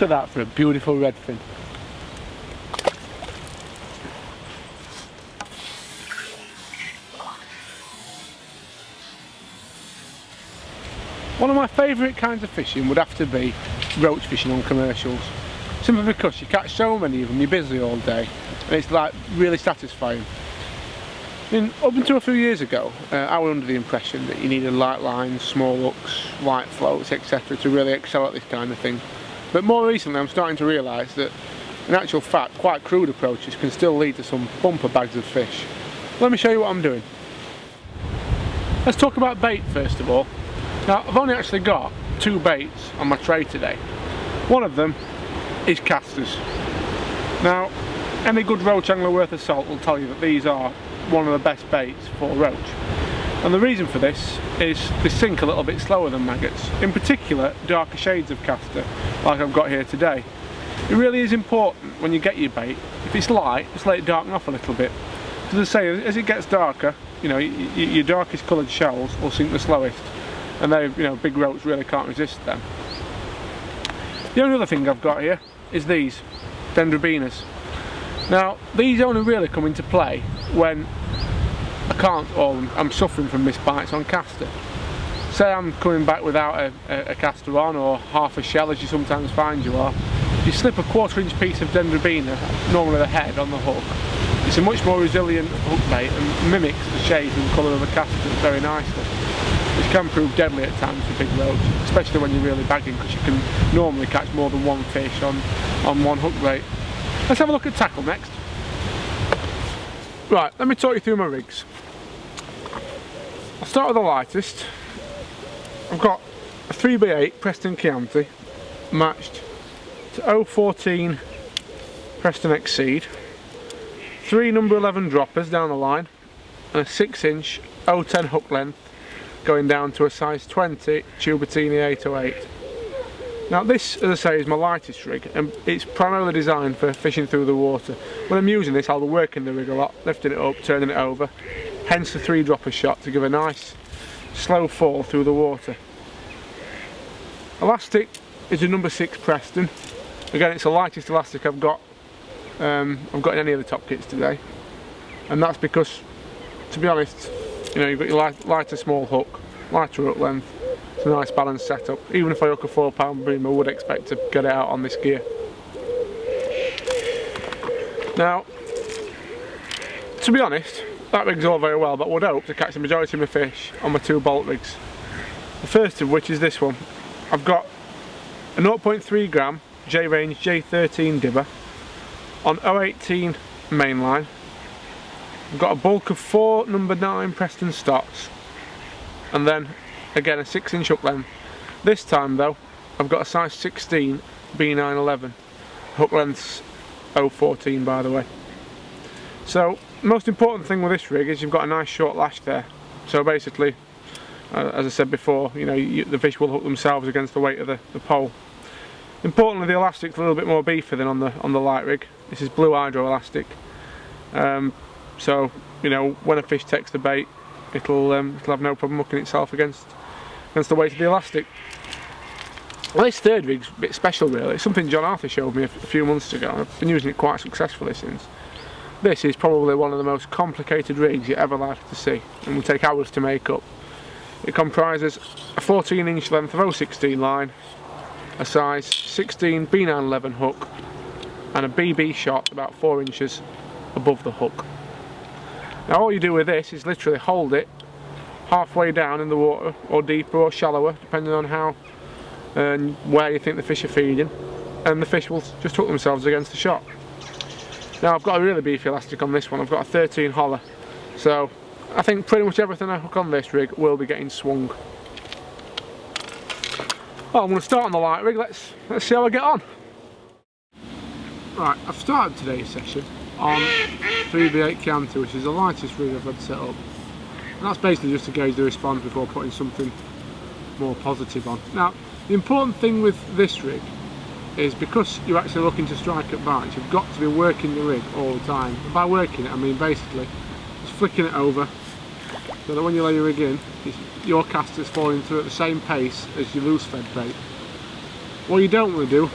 at that for a beautiful redfin. One of my favourite kinds of fishing would have to be roach fishing on commercials. Simply because you catch so many of them, you're busy all day, and it's like really satisfying. I mean, up until a few years ago, I was under the impression that you needed light lines, small hooks, light floats, etc. to really excel at this kind of thing. But more recently I'm starting to realise that in actual fact quite crude approaches can still lead to some bumper bags of fish. Let me show you what I'm doing. Let's talk about bait first of all. Now I've only actually got 2 baits on my tray today. One of them is casters. Now any good roach angler worth of salt will tell you that these are one of the best baits for roach. And the reason for this is they sink a little bit slower than maggots, in particular darker shades of caster like I've got here today. It really is important when you get your bait, if it's light, just let it darken off a little bit. Because as I say, as it gets darker, you know, your darkest coloured shells will sink the slowest, and they, you know, big roach really can't resist them. The only other thing I've got here is these dendrobinas. Now these only really come into play when I can't, or I'm suffering from missed bites on caster. Say I'm coming back without a caster on, or half a shell as you sometimes find you are. If you slip a 1/4 inch piece of dendrobina, normally the head, on the hook, it's a much more resilient hook bait and mimics the shape and colour of a caster very nicely, which can prove deadly at times for big roach, especially when you're really bagging, because you can normally catch more than one fish on one hook bait. Let's have a look at tackle next. Right, let me talk you through my rigs. I'll start with the lightest. I've got a 3x8 Preston Chianti matched to 014 Preston Exceed, 3 number 11 droppers down the line, and a 6-inch 010 hook length going down to a size 20 Tubertini 808. Now this, as I say, is my lightest rig, and it's primarily designed for fishing through the water. When I'm using this, I'll be working the rig a lot, lifting it up, turning it over, hence the 3 dropper shot to give a nice slow fall through the water. Elastic is a number 6 Preston. Again, it's the lightest elastic I've got in any of the top kits today, and that's because, to be honest, you know, you've got your lighter small hook, lighter hook length. It's a nice balanced setup. Even if I hook a 4-pound bream, I would expect to get it out on this gear. Now, to be honest, that rig's all very well, but I would hope to catch the majority of my fish on my 2 bolt rigs. The first of which is this one. I've got a 0.3 gram J-Range J13 dibber on 018 mainline. I've got a bulk of 4 number 9 Preston stocks, and then again a 6-inch hook length. This time though, I've got a size 16 B911. Hook length's 014 by the way. So the most important thing with this rig is you've got a nice short lash there. So basically, as I said before, you know, the fish will hook themselves against the weight of the pole. Importantly, the elastic's a little bit more beefy than on the light rig. This is blue hydro elastic. So you know, when a fish takes the bait, it'll have no problem hooking itself against the weight of the elastic. Well, this third rig's a bit special really. It's something John Arthur showed me a few months ago. I've been using it quite successfully since. This is probably one of the most complicated rigs you're ever likely to see, and will take hours to make up. It comprises a 14-inch length of 016 line, a size 16 B911 hook, and a BB shot about 4 inches above the hook. Now all you do with this is literally hold it halfway down in the water, or deeper or shallower, depending on how and where you think the fish are feeding, and the fish will just hook themselves against the shot. Now I've got a really beefy elastic on this one. I've got a 13 holler, so I think pretty much everything I hook on this rig will be getting swung. Well, I'm going to start on the light rig. Let's see how I get on. Right, I've started today's session on 3x8 Chianti, which is the lightest rig I've had set up, and that's basically just to gauge the response before putting something more positive on. Now the important thing with this rig is, because you're actually looking to strike at bites, you've got to be working the rig all the time. And by working it, I mean basically just flicking it over so that when you lay your rig in, your caster's falling through at the same pace as your loose fed bait. What you don't want to do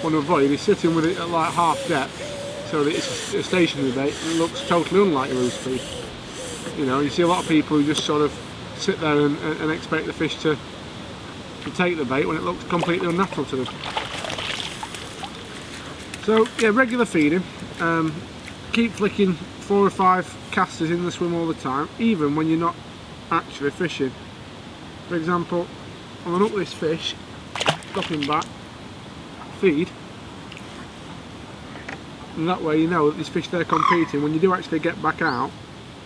want to avoid is sitting with it at like half depth, so that it's a stationary bait and it looks totally unlike a loose feed. You know, you see a lot of people who just sort of sit there and expect the fish to take the bait when it looks completely unnatural to them. So yeah, regular feeding. Keep flicking 4 or 5 casters in the swim all the time, even when you're not actually fishing. For example, I'm going to hook this fish, drop him back, feed, and that way you know that these fish they're competing. When you do actually get back out,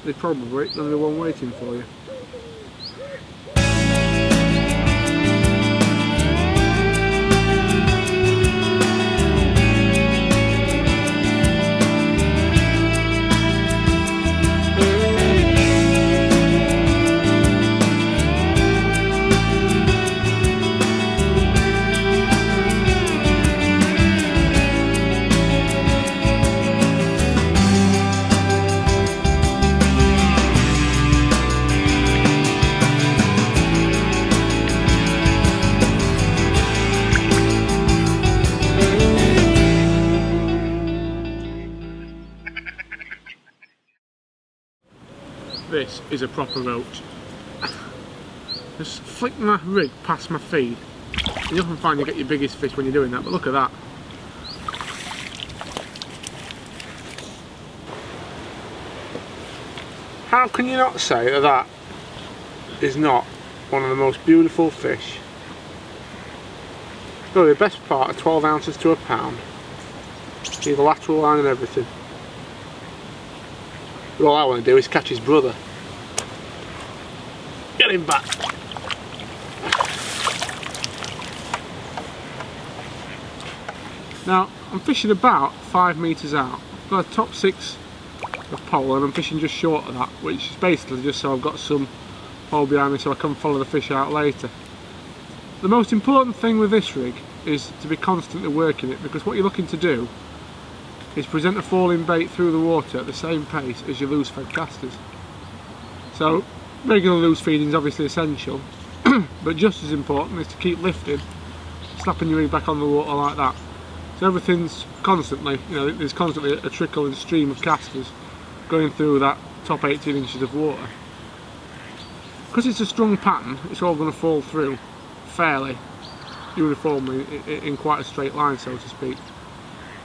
they're probably going to be one waiting for you. This is a proper roach. Just flick my rig past my feed. You often find you get your biggest fish when you're doing that, but look at that. How can you not say that that is not one of the most beautiful fish? Really, the best part of 12 ounces to a pound. See the lateral line and everything. But all I want to do is catch his brother. Get him back. Now, I'm fishing about 5 metres out. I've got a top 6 of pole and I'm fishing just short of that, which is basically just so I've got some pole behind me so I can follow the fish out later. The most important thing with this rig is to be constantly working it, because what you're looking to do is present a falling bait through the water at the same pace as your loose fed casters. So regular loose feeding is obviously essential, but just as important is to keep lifting, slapping your rig back on the water like that. So everything's constantly, you know, there's constantly a trickle and stream of casters going through that top 18 inches of water. Because it's a strong pattern, it's all going to fall through fairly uniformly in quite a straight line, so to speak.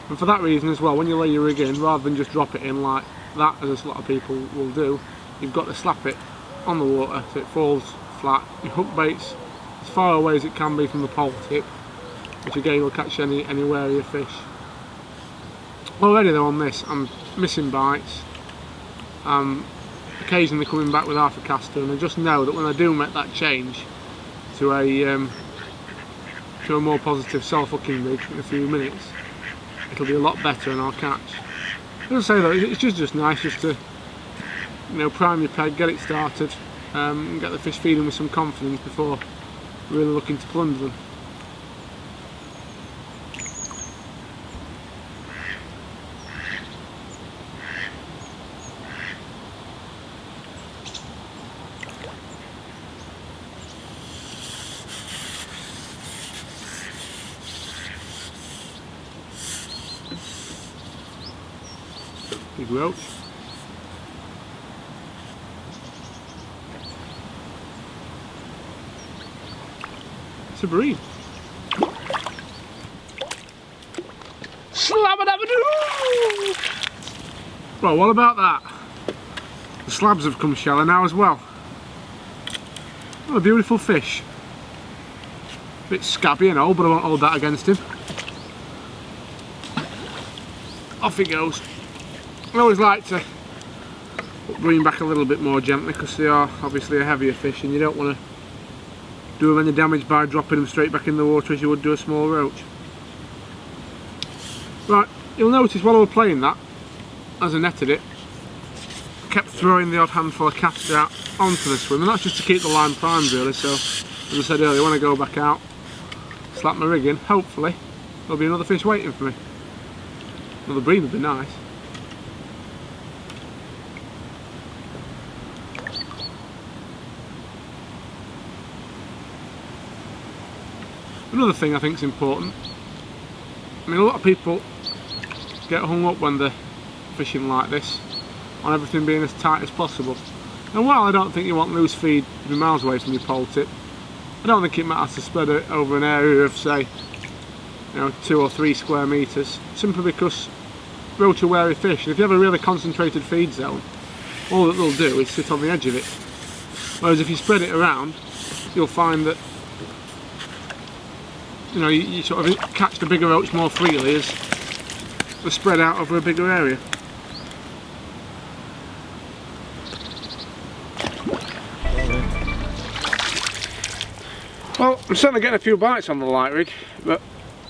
And for that reason as well, when you lay your rig in, rather than just drop it in like that, as a lot of people will do, you've got to slap it on the water so it falls flat. Your hook bait's as far away as it can be from the pole tip, which again will catch any warier fish. Already though on this, I'm missing bites. I'm occasionally coming back with half a caster, and I just know that when I do make that change to a more positive self-hooking rig in a few minutes, it'll be a lot better and I'll catch. As I say though, it's just nice just to, you know, prime your peg, get it started, and get the fish feeding with some confidence before really looking to plunder them. Big roach. It's a bream. Slabadabadoo! Well, what about that? The slabs have come shallow now as well. What a beautiful fish. A bit scabby and old, but I won't hold that against him. Off he goes. I always like to put bream back a little bit more gently because they are obviously a heavier fish and you don't want to do them any damage by dropping them straight back in the water as you would do a small roach. Right, you'll notice while I was playing that, as I netted it, I kept throwing the odd handful of caster out onto the swim, and that's just to keep the line primed really. So as I said earlier, when I go back out, slap my rig in, hopefully there'll be another fish waiting for me. Another bream would be nice. Another thing I think is important I mean, a lot of people get hung up when they're fishing like this on everything being as tight as possible. And while I don't think you want loose feed to be miles away from your pole tip, I don't think it matters to spread it over an area of, say, 2 or 3 square metres, simply because roach are wary fish, and if you have a really concentrated feed zone, all that they'll do is sit on the edge of it. Whereas if you spread it around, you'll find that you sort of catch the bigger roach more freely as they're spread out over a bigger area. Well, I'm certainly getting a few bites on the light rig, but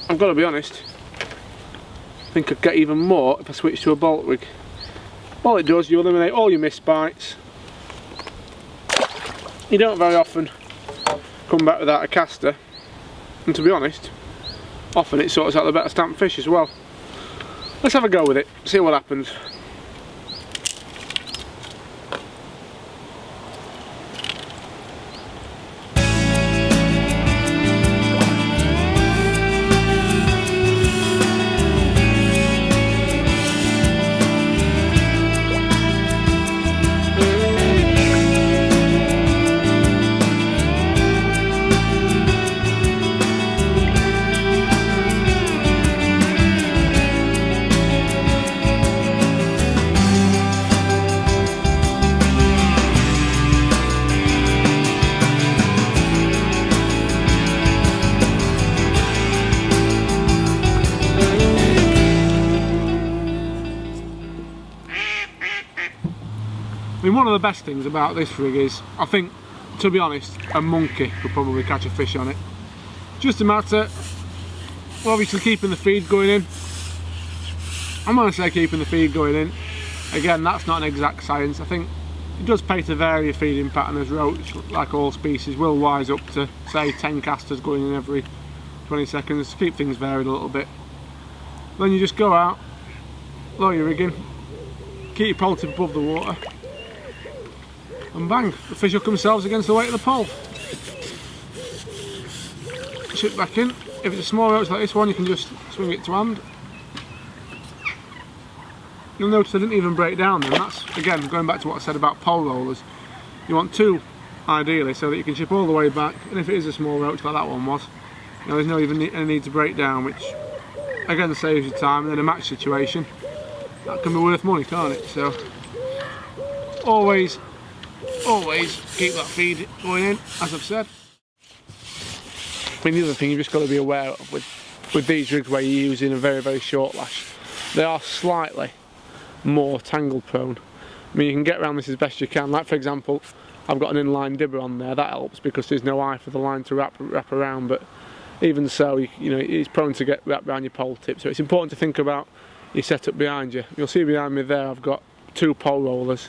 I've got to be honest, I think I'd get even more if I switch to a bolt rig. All it does, you eliminate all your missed bites. You don't very often come back without a caster, and to be honest, often it sorts out the better stamped fish as well. Let's have a go with it, see what happens. I mean, one of the best things about this rig is, I think, to be honest, a monkey could probably catch a fish on it. Just a matter of obviously keeping the feed going in. I'm going to say keeping the feed going in. Again, that's not an exact science. I think it does pay to vary your feeding pattern, as roach, like all species, will wise up to, say, 10 casters going in every 20 seconds to keep things varied a little bit. Then you just go out, lower your rigging, keep your pole tip above the water, and bang, the fish hook themselves against the weight of the pole. Ship back in. If it's a small roach like this one, you can just swing it to hand. You'll notice I didn't even break down then. That's, again, going back to what I said about pole rollers. You want 2, ideally, so that you can ship all the way back, and if it is a small roach like that one was, there's no even any need to break down, which again saves you time, and in a match situation, that can be worth money, can't it? So, always keep that feed going in, as I've said. I mean, the other thing you've just got to be aware of with these rigs where you're using a very, very short lash, they are slightly more tangle prone. I mean, you can get around this as best you can. Like, for example, I've got an inline dibber on there. That helps because there's no eye for the line to wrap around, but even so, it's prone to get wrapped around your pole tip. So it's important to think about your setup behind you. You'll see behind me there I've got 2 pole rollers.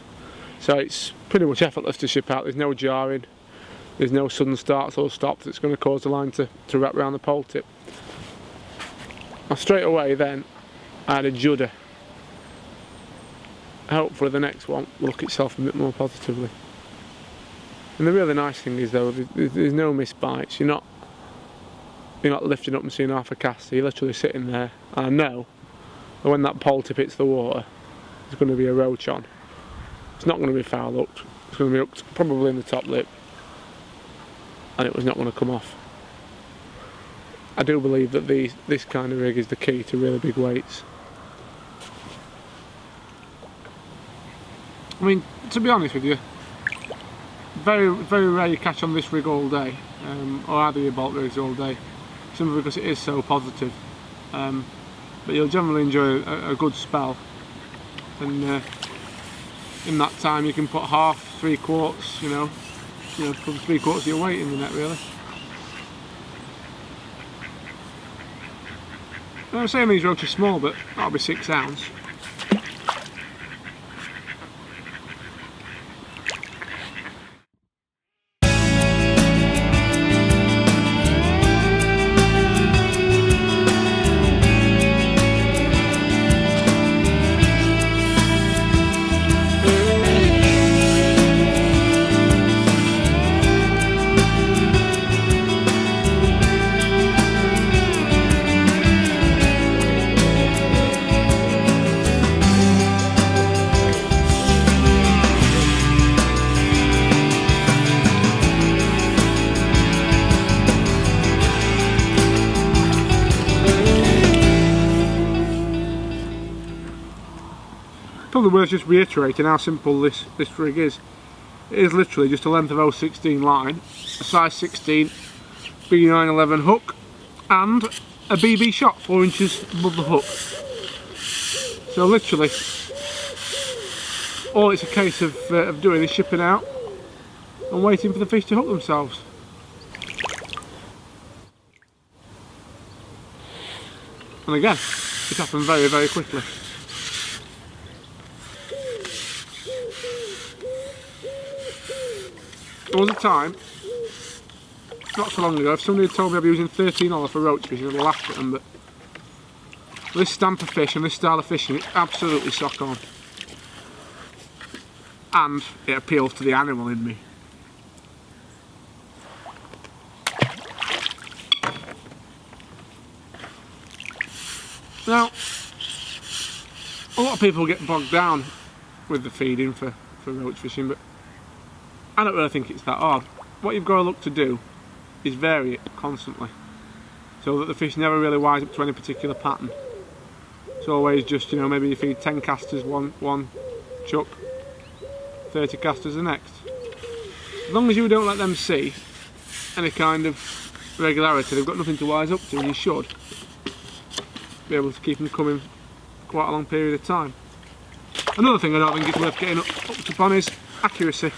So it's pretty much effortless to ship out. There's no jarring, there's no sudden starts or stops that's going to cause the line to wrap around the pole tip. Now straight away then, I had a judder. Hopefully the next one will look itself a bit more positively. And the really nice thing is though, there's no missed bites. You're not lifting up and seeing half a caster, you're literally sitting there. And I know that when that pole tip hits the water, there's going to be a roach on. It's not going to be foul hooked, it's going to be hooked probably in the top lip, and it was not going to come off. I do believe that this kind of rig is the key to really big weights. I mean, to be honest with you, very, very rare you catch on this rig all day, or either your bolt rigs all day, simply because it is so positive. But you'll generally enjoy a good spell, and in that time you can put half, 3/4, put 3/4 of your weight in the net really. And I'm saying these roach are small, but that'll be 6 ounce. probably worth just reiterating how simple this rig is. It is literally just a length of 016 line, a size 16 B911 hook, and a BB shot 4 inches above the hook. So literally, all it's a case of doing is shipping out and waiting for the fish to hook themselves. And again, it happened very, very quickly. There was a time, not so long ago, if somebody had told me I'd be using 13 for roach fishing, I'd have laughed at them, but this stamp of fish and this style of fishing, it's absolutely sock on. And it appeals to the animal in me. Now, a lot of people get bogged down with the feeding for roach fishing, but I don't really think it's that hard. What you've got to look to do is vary it constantly, so that the fish never really wise up to any particular pattern. It's always just, you know, maybe you feed 10 casters one chuck, 30 casters the next. As long as you don't let them see any kind of regularity, they've got nothing to wise up to, and you should be able to keep them coming quite a long period of time. Another thing I don't think it's worth getting up upon is accuracy,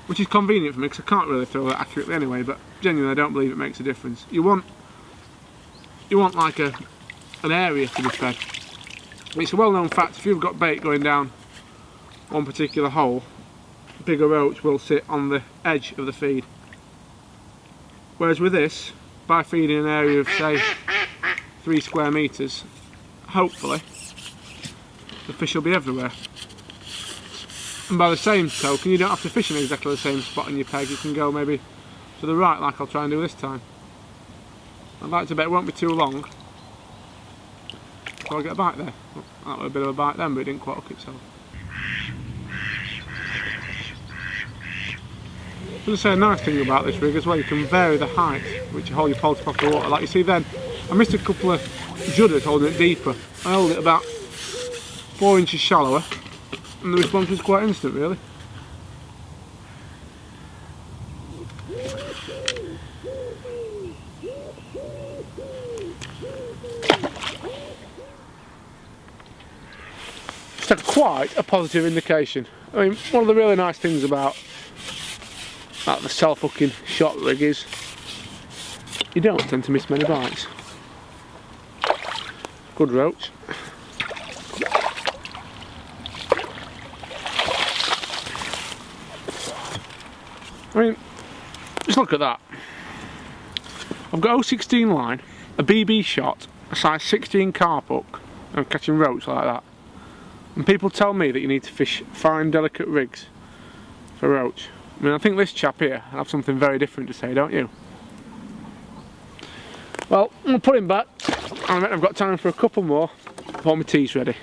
which is convenient for me because I can't really throw that accurately anyway, but genuinely I don't believe it makes a difference. You want like an area to be fed. It's a well-known fact, if you've got bait going down one particular hole, bigger roach will sit on the edge of the feed. Whereas with this, by feeding an area of say 3 square metres, hopefully the fish will be everywhere. And by the same token, you don't have to fish in exactly the same spot in your peg. You can go maybe to the right, like I'll try and do this time. I'd like to bet it won't be too long so I'll get a bite there. That was a bit of a bite then, but it didn't quite hook itself. I was going to say, a nice thing about this rig as well, you can vary the height which you hold your poultry off the water. Like you see then, I missed a couple of judders holding it deeper. I held it about 4 inches shallower and the response was quite instant really. Just had quite a positive indication. I mean, one of the really nice things about the self-hooking shot rig is you don't tend to miss many bites. Good roach. I mean, just look at that. I've got 016 line, a BB shot, a size 16 carp hook, and I'm catching roach like that. And people tell me that you need to fish fine, delicate rigs for roach. I mean, I think this chap here will have something very different to say, don't you? Well, I'm going to put him back, and I reckon I've got time for a couple more before my tea's ready.